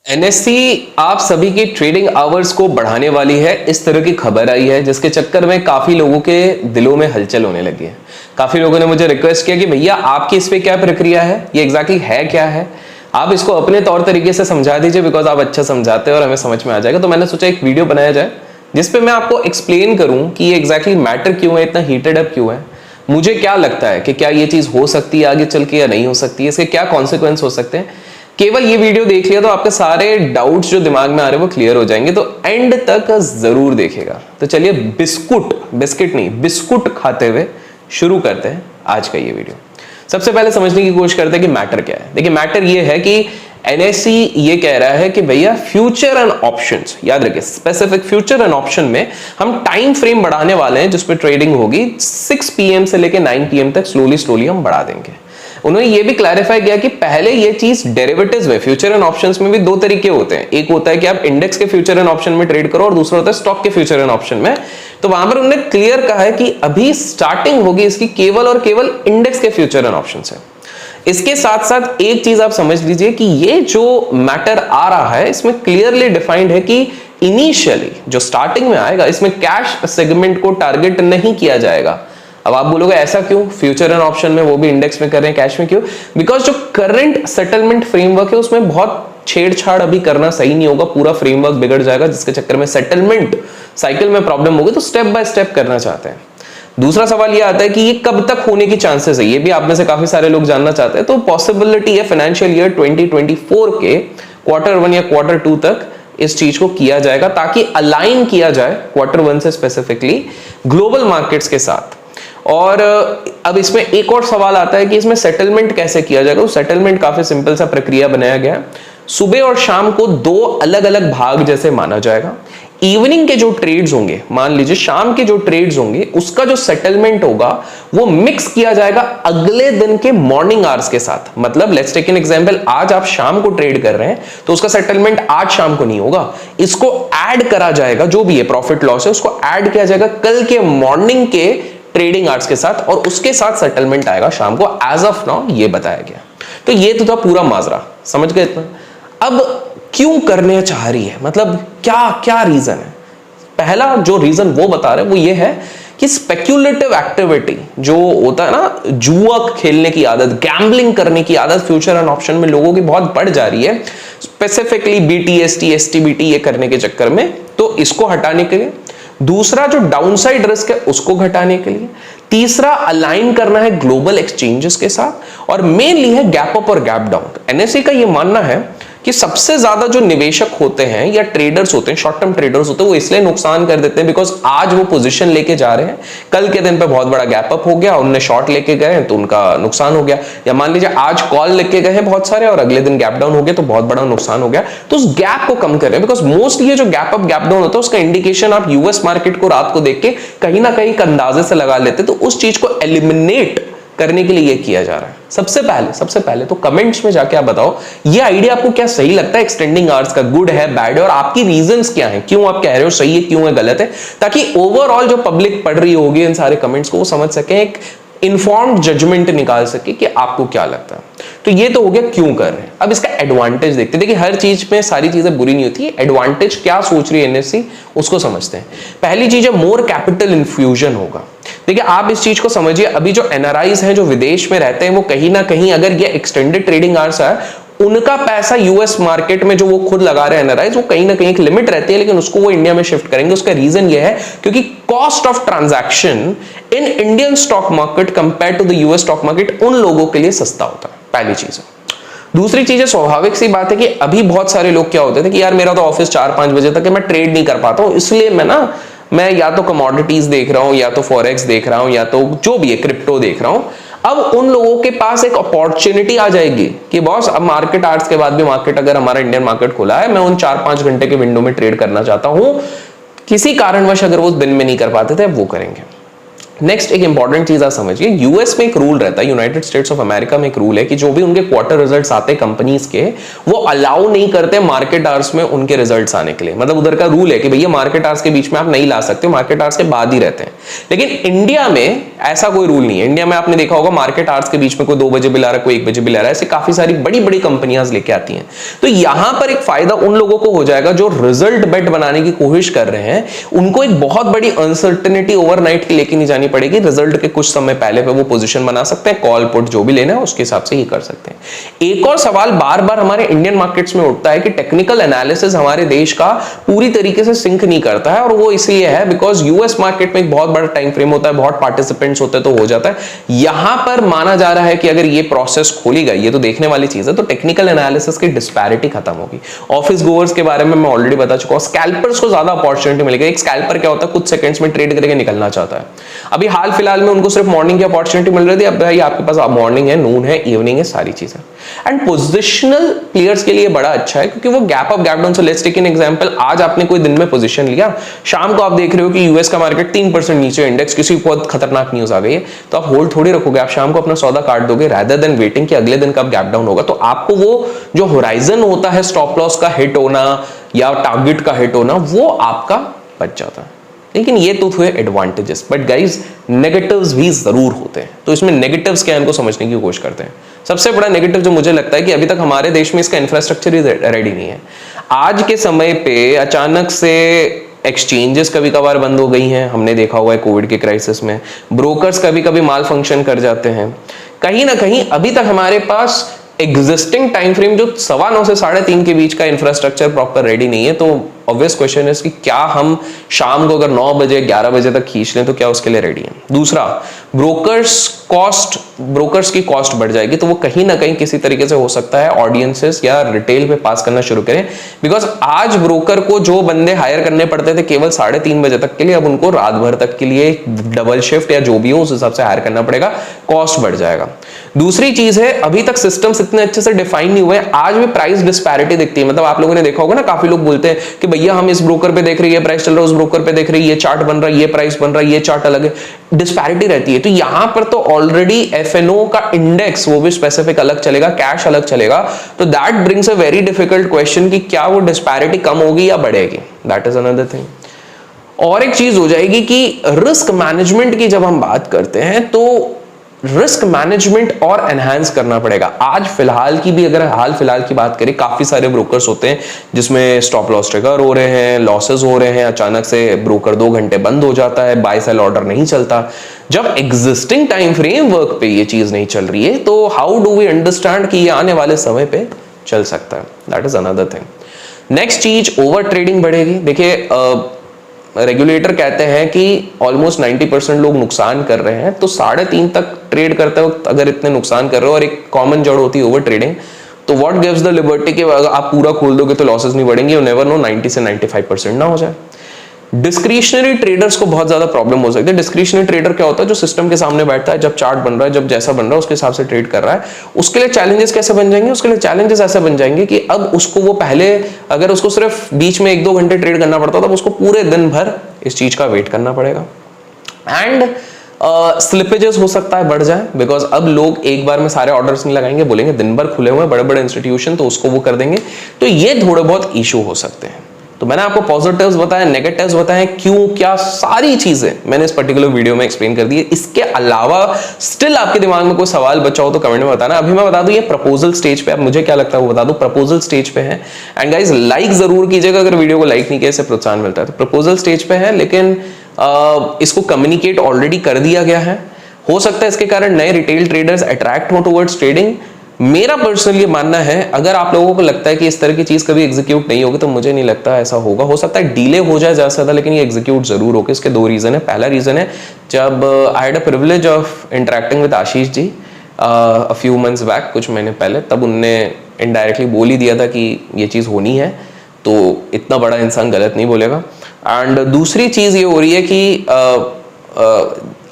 NSC आप सभी की ट्रेडिंग आवर्स को बढ़ाने वाली है, इस तरह की खबर आई है जिसके चक्कर में काफी लोगों के दिलों में हलचल होने लगी है। काफी लोगों ने मुझे रिक्वेस्ट किया कि भैया आपकी इस पे क्या प्रक्रिया है, ये एग्जैक्टली है क्या है, आप इसको अपने तौर तरीके से समझा दीजिए बिकॉज आप अच्छा समझाते हैं और हमें समझ में आ जाएगा। तो मैंने सोचा एक वीडियो बनाया जाए जिसपे मैं आपको एक्सप्लेन करूं कि ये एग्जैक्टली मैटर क्यों है, इतना हीटेड अप क्यों है, मुझे क्या लगता है कि क्या ये चीज हो सकती है आगे चल के या नहीं हो सकती है, इसके क्या कॉन्सिक्वेंस हो सकते हैं। केवल ये वीडियो देख लिया तो आपके सारे डाउट्स जो दिमाग में आ रहे हैं वो क्लियर हो जाएंगे, तो एंड तक जरूर देखिएगा। तो चलिए बिस्कुट खाते हुए शुरू करते हैं आज का ये वीडियो। सबसे पहले समझने की कोशिश करते हैं कि मैटर क्या है। देखिए मैटर ये है कि एनएससी ये कह रहा है कि भैया फ्यूचर एंड ऑप्शंस, याद रखिए स्पेसिफिक फ्यूचर एंड ऑप्शन में हम टाइम फ्रेम बढ़ाने वाले हैं जिसपे ट्रेडिंग होगी 6 PM से लेकर 9 PM तक स्लोली हम बढ़ा देंगे। उन्होंने ये भी क्लैरिफाई किया कि पहले ये चीज डेरिवेटिव्स में, फ्यूचर एंड ऑप्शंस में भी दो तरीके होते हैं। एक होता है कि आप इंडेक्स के फ्यूचर एंड ऑप्शन में ट्रेड करो और दूसरा होता है स्टॉक के फ्यूचर एंड ऑप्शन में। तो वहां पर उन्होंने क्लियर कहा है कि अभी स्टार्टिंग होगी इसकी केवल और केवल इंडेक्स के फ्यूचर एंड ऑप्शन से। इसके साथ साथ एक चीज आप समझ लीजिए कि ये जो मैटर आ रहा है इसमें क्लियरली डिफाइंड है कि इनिशियली जो स्टार्टिंग में आएगा इसमें कैश सेगमेंट को टारगेट नहीं किया जाएगा। अब आप बोलोगे ऐसा क्यों, फ्यूचर एंड ऑप्शन में वो भी इंडेक्स में कर रहे हैं, कैश में क्यों? बिकॉज जो करंट सेटलमेंट फ्रेमवर्क है उसमें बहुत छेड़छाड़ अभी करना सही नहीं होगा, पूरा फ्रेमवर्क बिगड़ जाएगा जिसके चक्कर में सेटलमेंट साइकिल में प्रॉब्लम होगी। तो स्टेप बाय स्टेप करना चाहते हैं। दूसरा सवाल ये आता है कि ये कब तक होने की चांसेस है, ये भी आप में से काफी सारे लोग जानना चाहते हैं। तो पॉसिबिलिटी है फाइनेंशियल ईयर 2024 के Q1 या Q2 तक इस चीज को किया जाएगा ताकि अलाइन किया जाए Q1 से स्पेसिफिकली ग्लोबल मार्केट्स के साथ। और अब इसमें एक और सवाल आता है कि इसमें सेटलमेंट कैसे किया जाएगा। तो सेटलमेंट काफी सिंपल सा प्रक्रिया बनाया गया है। सुबह और शाम को दो अलग अलग भाग जैसे माना जाएगा। इवनिंग के जो ट्रेड्स होंगे, मान लीजिए शाम के जो ट्रेड्स होंगे उसका जो सेटलमेंट होगा वो मिक्स किया जाएगा अगले दिन के मॉर्निंग आवर्स के साथ। मतलब लेट्स टेक एन एग्जांपल, आज आप शाम को ट्रेड कर रहे हैं तो उसका सेटलमेंट आज शाम को नहीं होगा, इसको ऐड करा जाएगा, जो भी है प्रॉफिट लॉस है उसको ऐड किया जाएगा कल के मॉर्निंग के ट्रेडिंग आवर्स के साथ और उसके साथ सेटलमेंट आएगा शाम को। एज ऑफ नाउ ये बताया गया। तो ये तो था पूरा माजरा, समझ गए इतना। अब क्यों करने चाह रही है, मतलब क्या क्या रीजन है। पहला जो रीजन वो बता रहे वो ये है कि स्पेक्युलेटिव एक्टिविटी जो होता है ना, जुआ खेलने की आदत, गैम्बलिंग करने की आदत फ्यूचर एंड ऑप्शन में लोगों की बहुत बढ़ जा रही है, स्पेसिफिकली BTST STBT ये करने के चक्कर में। तो इसको हटाने के लिए, दूसरा जो डाउनसाइड रिस्क है उसको घटाने के लिए, तीसरा अलाइन करना है ग्लोबल एक्सचेंजेस के साथ, और मेनली है गैप अप और गैप डाउन। एनएससी का ये मानना है कि सबसे ज्यादा जो निवेशक होते हैं या ट्रेडर्स होते हैं, शॉर्ट टर्म ट्रेडर्स होते हैं, वो इसलिए नुकसान कर देते हैं बिकॉज आज वो पोजीशन लेके जा रहे हैं, कल के दिन पे बहुत बड़ा गैप अप हो गया, उनने शॉर्ट लेके गए तो उनका नुकसान हो गया। या मान लीजिए आज कॉल लेके गए हैं बहुत सारे और अगले दिन गैप डाउन हो गया तो बहुत बड़ा नुकसान हो गया। तो उस गैप को कम कर रहे हैं बिकॉज मोस्टली ये जो गैप अप गैप डाउन होता है उसका इंडिकेशन आप यूएस मार्केट को रात को देख के कहीं ना कहीं अंदाजे से लगा लेते, तो उस चीज को एलिमिनेट करने के लिए ये किया जा रहा है। सबसे पहले तो कमेंट्स में जाके आप बताओ ये आइडिया आपको क्या सही लगता है, एक्सटेंडिंग आवर्स का गुड है बैड है, और आपकी रीजंस क्या हैं, क्यों आप कह रहे हो सही है क्यों है गलत है, ताकि ओवरऑल जो पब्लिक पढ़ रही होगी इन सारे कमेंट्स को वो समझ सके, एक इन्फॉर्म्ड जजमेंट निकाल सके कि आपको क्या लगता है। तो ये तो हो गया क्यों कर रहे हैं। अब इसका एडवांटेज देखते हैं। देखिए हर चीज में सारी चीजें बुरी नहीं होती है, एडवांटेज क्या सोच रही है एनएससी उसको समझते हैं। पहली चीज है मोर कैपिटल इन्फ्यूजन होगा। देखिए आप इस चीज को समझिए, अभी जो एनआरआईज हैं जो विदेश में रहते हैं वो कहीं ना कहीं अगर ये एक्सटेंडेड ट्रेडिंग आवर्स है उनका पैसा यूएस मार्केट में जो वो खुद लगा रहे हैं एनआरआईज, वो कहीं ना कहीं एक लिमिट रहती है, लेकिन उसको वो इंडिया में शिफ्ट करेंगे। उसका रीजन ये है क्योंकि cost of transaction in Indian stock market compare to the US stock market उन लोगों के लिए सस्ता होता है, पहली चीज है। दूसरी चीज है, स्वाभाविक सी बात है कि अभी बहुत सारे लोग क्या होते थे कि यार मेरा तो ऑफिस 4-5 बजे तक है, मैं ट्रेड नहीं कर पाता हूं, इसलिए मैं या तो कमोडिटीज देख रहा हूं या तो फॉरेक्स देख रहा हूं या तो जो भी है क्रिप्टो देख रहा हूं। अब उन लोगों के पास एक अपॉर्चुनिटी आ जाएगी कि बॉस अब मार्केट आवर्स के बाद भी मार्केट, अगर हमारा इंडियन मार्केट खुला है, मैं उन 4-5 घंटे के विंडो में ट्रेड करना चाहता हूं, किसी कारणवश अगर वो दिन में नहीं कर पाते थे अब वो करेंगे। नेक्स्ट एक इंपॉर्टेंट चीज आप समझिए, यूएस में एक रूल रहता है, यूनाइटेड स्टेट्स ऑफ अमेरिका में एक रूल है कि जो भी उनके क्वार्टर रिजल्ट्स आते हैं कंपनीज के, वो अलाउ नहीं करते मार्केट आवर्स में उनके रिजल्ट्स आने के लिए। मतलब उधर का रूल है कि भैया मार्केट आवर्स के बीच में आप नहीं ला सकते, मार्केट आवर्स के बाद ही रहते हैं। लेकिन इंडिया में ऐसा कोई रूल नहीं है। इंडिया में आपने देखा होगा मार्केट आवर्स के बीच में कोई 2 बजे बिल आ रहा है, कोई 1 बजे बिल आ रहा है, ऐसे काफी सारी बड़ी बड़ी कंपनियां लेके आती हैं। तो यहां पर एक फायदा उन लोगों को हो जाएगा जो रिजल्ट बेट बनाने की कोशिश कर रहे हैं, उनको एक बहुत बड़ी अनसर्टेनिटी ओवरनाइट की लेके नहीं जानी पड़ेगी। रिजल्ट के कुछ समय पहले पे वो पोजीशन बना सकते हैं, कॉल पुट जो भी लेना है उसके हिसाब से ही कर सकते हैं। एक और सवाल बार बार हमारे इंडियन मार्केट्स में उठता है कि टेक्निकल एनालिसिस हमारे देश का पूरी तरीके से सिंक नहीं करता है, और वो इसलिए है बिकॉज यूएस मार्केट में एक बहुत बड़ा टाइम फ्रेम होता है, बहुत पार्टिसिपेंट्स होते हैं, तो हो जाता है। यहां पर माना जा रहा है कि अगर ये प्रोसेस खोली गई, ये तो देखने वाली चीज है, तो टेक्निकल एनालिसिस की डिस्पैरिटी खत्म होगी। ऑफिस गोवर्स के बारे में मैं ऑलरेडी बता चुका हूं, स्कैल्पर्स को ज्यादा अपॉर्चुनिटी मिलेगी। एक स्कैल्पर क्या होता है, कुछ सेकंड्स में ट्रेड करके निकलना चाहता है। अभी हाल फिलहाल में उनको सिर्फ मॉर्निंग की अपॉर्चुनिटी मिल रही थी, अब भाई आपके पास मॉर्निंग है, नून है, इवनिंग है, सारी चीजें। एंड पोजिशनल प्लेयर्स के लिए बड़ा अच्छा है क्योंकि वो gap up gap down. So let's take an example, आज आपने कोई दिन में पोजीशन लिया, शाम को आप देख रहे हो कि यूएस का मार्केट 3% नीचे, इंडेक्स किसी बहुत खतरनाक न्यूज आ गई है, तो आप होल्ड थोड़ी रखोगे, आप शाम को अपना सौदा काट दोगे रादर देन वेटिंग कि अगले दिन कब गैप डाउन होगा। तो आपको वो जो होराइजन होता है स्टॉप लॉस का हिट होना या टारगेट का हिट होना, वो आपका बच जाता है। लेकिन ये तो हुए एडवांटेजेस, बट गाइज नेगेटिव्स भी जरूर होते हैं। तो इसमें नेगेटिव्स क्या है इनको समझने की कोशिश करते हैं। सबसे बड़ा नेगेटिव जो मुझे लगता है कि अभी तक हमारे देश में इसका इंफ्रास्ट्रक्चर ही रेडी नहीं है। आज के समय पे अचानक से एक्सचेंजेस कभी कभार बंद हो गई हैं, हमने देखा हुआ है कोविड के क्राइसिस में। ब्रोकर्स कभी कभी माल फंक्शन कर जाते हैं। कहीं ना कहीं अभी तक हमारे पास एग्जिस्टिंग टाइम फ्रेम जो 9:15 से 3:30 के बीच का इंफ्रास्ट्रक्चर प्रॉपर रेडी नहीं है। तो ऑब्वियस क्वेश्चन है कि क्या हम शाम को अगर 9 बजे 11 बजे तक खींच लें तो क्या उसके लिए रेडी है। दूसरा, ब्रोकर्स की कॉस्ट बढ़ जाएगी, तो वो कहीं ना कहीं किसी तरीके से हो सकता है ऑडियंसेस या रिटेल पे पास करना शुरू करें। बिकॉज आज ब्रोकर को जो बंदे हायर करने पड़ते थे केवल 3:30 बजे तक के लिए, अब उनको रात भर तक के लिए डबल शिफ्ट या जो भी हो उस हिसाब से हायर करना पड़ेगा, कॉस्ट बढ़ जाएगा। दूसरी चीज है, अभी तक सिस्टम्स इतने अच्छे से डिफाइन नहीं हुए, आज भी प्राइस डिस्पैरिटी दिखती है। मतलब आप लोगों ने देखा होगा ना, काफी लोग बोलते हैं कि भैया हम इस ब्रोकर पे देख रहे हैं ये प्राइस चल रहा है, उस ब्रोकर पे देख रहे हैं ये चार्ट बन रहा है, ये प्राइस बन रहा है, ये चार्ट अलग है, डिस्पैरिटी रहती है। तो यहां पर तो ऑलरेडी एफएनओ का इंडेक्स वो भी स्पेसिफिक अलग चलेगा, कैश अलग चलेगा। तो that brings a very difficult question कि क्या वो डिस्पैरिटी कम होगी या बढ़ेगी, दैट इज अनदर थिंग। और एक चीज हो जाएगी कि रिस्क मैनेजमेंट की जब हम बात करते हैं तो रिस्क मैनेजमेंट और एनहांस करना पड़ेगा। आज फिलहाल की भी अगर हाल फिलहाल की बात करें, काफी सारे ब्रोकर्स होते हैं जिसमें स्टॉप लॉस ट्रिगर हो रहे हैं, लॉसेस हो रहे हैं, अचानक से ब्रोकर 2 घंटे बंद हो जाता है, बाय सेल ऑर्डर नहीं चलता। जब एग्जिस्टिंग टाइम फ्रेमवर्क पे ये चीज नहीं चल रही है तो हाउ डू वी अंडरस्टैंड कि ये आने वाले समय पे चल सकता है, that is another thing. Next चीज, ओवर ट्रेडिंग बढ़ेगी। देखिए रेगुलेटर कहते हैं कि ऑलमोस्ट 90% लोग नुकसान कर रहे हैं, तो 3:30 तक ट्रेड करते वक्त अगर इतने नुकसान कर रहे हो और एक कॉमन जड़ होती है ओवर ट्रेडिंग, तो व्हाट गिव्स द लिबर्टी कि अगर आप पूरा खोल दोगे तो लॉसेस नहीं बढ़ेंगे। यू नेवर नो 90 से 95% ना हो जाए। डिस्क्रिशनरी ट्रेडर्स को बहुत ज्यादा प्रॉब्लम हो सकती है। डिस्क्रिशनरी ट्रेडर क्या होता है, जो सिस्टम के सामने बैठता है, जब चार्ट बन रहा है, जब जैसा बन रहा है उसके हिसाब से ट्रेड कर रहा है। उसके लिए चैलेंजेस कैसे बन जाएंगे, उसके लिए चैलेंजेस ऐसे बन जाएंगे कि अब उसको वो पहले अगर उसको सिर्फ बीच में 1-2 घंटे ट्रेड करना पड़ता था, अब उसको पूरे दिन भर इस चीज का वेट करना पड़ेगा। एंड स्लिपेजेस हो सकता है बढ़ जाए, बिकॉज अब लोग एक बार में सारे ऑर्डर्स नहीं लगाएंगे, बोलेंगे दिन भर खुले हुए बड़े बड़े इंस्टीट्यूशन, तो उसको वो कर देंगे। तो ये थोड़े बहुत इशू हो सकते हैं। तो मैंने आपको पॉजिटिव्स बताया, नेगेटिव्स बताए, क्यों क्या सारी चीजें मैंने इस पर्टिकुलर वीडियो में एक्सप्लेन कर दी है। इसके अलावा स्टिल आपके दिमाग में कोई सवाल बचा हो तो कमेंट में बताना। अभी मैं बता दूं ये प्रपोजल स्टेज पे, अब मुझे क्या लगता है वो बता दूं, प्रपोजल स्टेज पे है। एंड गाइज लाइक जरूर कीजिएगा, अगर वीडियो को लाइक नहीं किया इससे प्रोत्साहन मिलता है। तो प्रपोजल स्टेज पे है, लेकिन इसको कम्युनिकेट ऑलरेडी कर दिया गया है। हो सकता है इसके कारण नए रिटेल ट्रेडर्स अट्रैक्ट हो टुवर्ड्स ट्रेडिंग। मेरा पर्सनली मानना है, अगर आप लोगों को लगता है कि इस तरह की चीज कभी एग्जीक्यूट नहीं होगी, तो मुझे नहीं लगता ऐसा होगा। हो सकता है डिले हो जाए ज्यादा से ज्यादा, लेकिन ये एग्जीक्यूट जरूर होगा। इसके 2 रीजन है। पहला रीजन है, जब I had a privilege of interacting with Ashish ji a few months back, कुछ महीने पहले, तब उनने इनडायरेक्टली बोल ही दिया था कि ये चीज होनी है, तो इतना बड़ा इंसान गलत नहीं बोलेगा। एंड दूसरी चीज ये हो रही है कि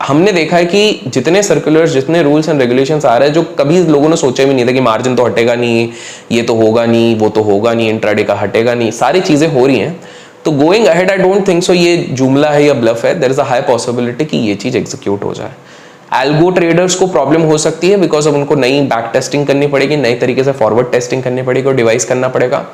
हमने देखा है कि जितने सर्कुलर्स, जितने रूल्स एंड रेगुलेशंस आ रहे हैं, जो कभी लोगों ने सोचा भी नहीं था कि मार्जिन तो हटेगा नहीं, ये तो होगा नहीं, वो तो होगा नहीं, इंट्राडे का हटेगा नहीं, सारी चीजें हो रही हैं। तो going ahead I don't think so ये जुमला है या ब्लफ है, there is a high possibility कि ये चीज एग्जीक्यूट हो जाए। एल्गो ट्रेडर्स को प्रॉब्लम हो सकती है बिकॉज अब उनको नई बैक टेस्टिंग करनी पड़ेगी, नई तरीके से फॉरवर्ड टेस्टिंग करनी पड़ेगी और डिवाइस करना पड़ेगा।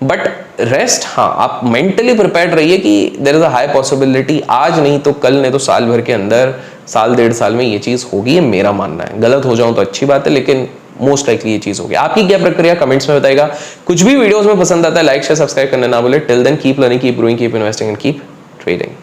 बट रेस्ट, हाँ, आप मेंटली प्रिपेयर्ड रहिए कि there is a high possibility आज नहीं तो कल, नहीं तो साल भर के अंदर, साल डेढ़ साल में ये चीज होगी, ये मेरा मानना है। गलत हो जाऊं तो अच्छी बात है, लेकिन मोस्ट लाइकली ये चीज होगी। आपकी क्या प्रक्रिया कमेंट्स में बताएगा। कुछ भी वीडियोस में पसंद आता है लाइक शेयर सब्सक्राइब करना ना भूले। Till then keep learning, keep growing, keep investing and keep trading.